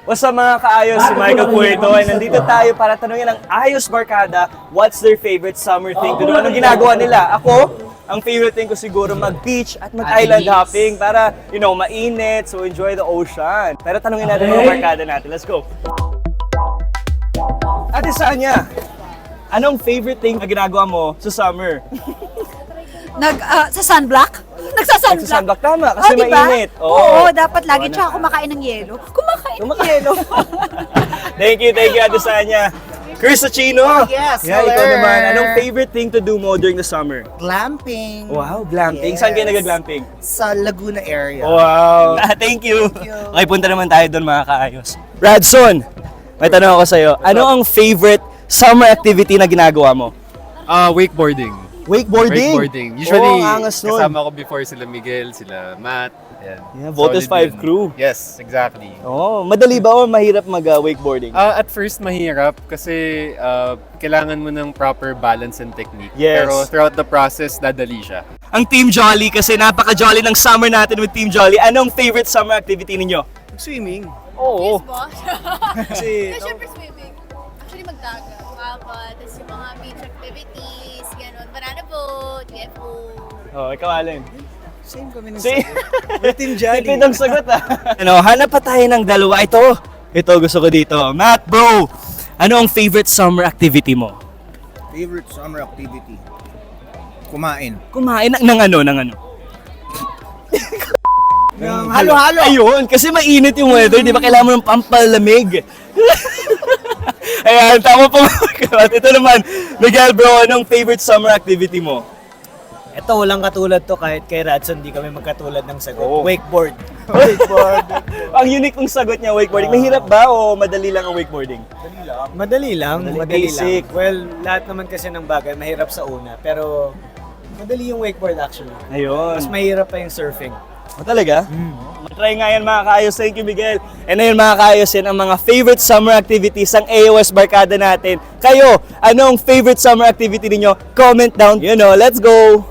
What's up mga kaayos, si Michael Puerto, and nandito tayo para tanungin ang Ayos Barkada, what's their favorite summer thing to do? Anong ginagawa nila? Ako, ang favorite thing ko siguro mag-beach at mag-island hopping para, mainit, so enjoy the ocean. Pero tanungin natin mga barkada natin, let's go! Ate Sanya, anong favorite thing na ginagawa mo sa summer? Sa sunblock? Nagsa-sunblock? Nagsa-sunblock, tama, kasi diba? mainit. Oo, dapat lagi. Tsaka kumakain ng yelo. Kumakain ng yelo. Thank you, Ate Sanya. Chris Achino! Yes, Yeah, ikaw hello. naman. Anong favorite thing to do mo during the summer? Glamping. Wow, glamping. Saan kayo nag-glamping? Sa Laguna area. Wow! Thank you! Okay, punta naman tayo doon mga kaayos. Radson, may tanong ako sa'yo. Ano ang favorite summer activity na ginagawa mo? Wakeboarding. Wakeboarding? Wakeboarding. Usually, Oh, ang angas nun. kasama ko before sila Miguel, sila Matt. Yan. Yeah, Voltes Solid 5 yun. crew. Yes, exactly. Oh, madali ba o mahirap mag-wakeboarding? At first, mahirap kasi kailangan mo ng proper balance and technique. Yes. Pero throughout the process, dadali siya. Ang Team Jolly, kasi napaka-jolly ng summer natin with Team Jolly. Anong favorite summer activity ninyo? Swimming. Oo. Kasi, Siyempre swimming. Actually magdagat, mapa, tapos yung mga beach activities, gano'n, banana boat, GFO. Oh, ikaw Allen. same kami ng See? Team Jolly. Tipid ang sagot hanap pa tayo ng dalawa. Ito gusto ko dito. Matt, bro! Ano ang favorite summer activity mo? Favorite summer activity? Kumain. Kumain ng ano? Ng halo-halo. Ayun, kasi mainit yung weather, di ba? Kailangan mo ng pampalamig. Ayan, tama po. Ito naman, Miguel bro, anong favorite summer activity mo? Ito, walang katulad to kahit kay Radson, di kami magkatulad ng sagot. Oo. Wakeboard. Ang unique ng sagot niya, wakeboarding. Mahirap ba o madali lang ang wakeboarding? Madali lang. Basic. Well, lahat naman kasi ng bagay mahirap sa una. Pero, madali yung wakeboard actually. Ayun. Mas mahirap pa yung surfing. O talaga? Matry nga yan mga kaayos. Thank you, Miguel. And ayun mga kaayos, yan ang mga favorite summer activities ng AOS Barkada natin. Kayo, anong favorite summer activity ninyo? Comment down. Let's go!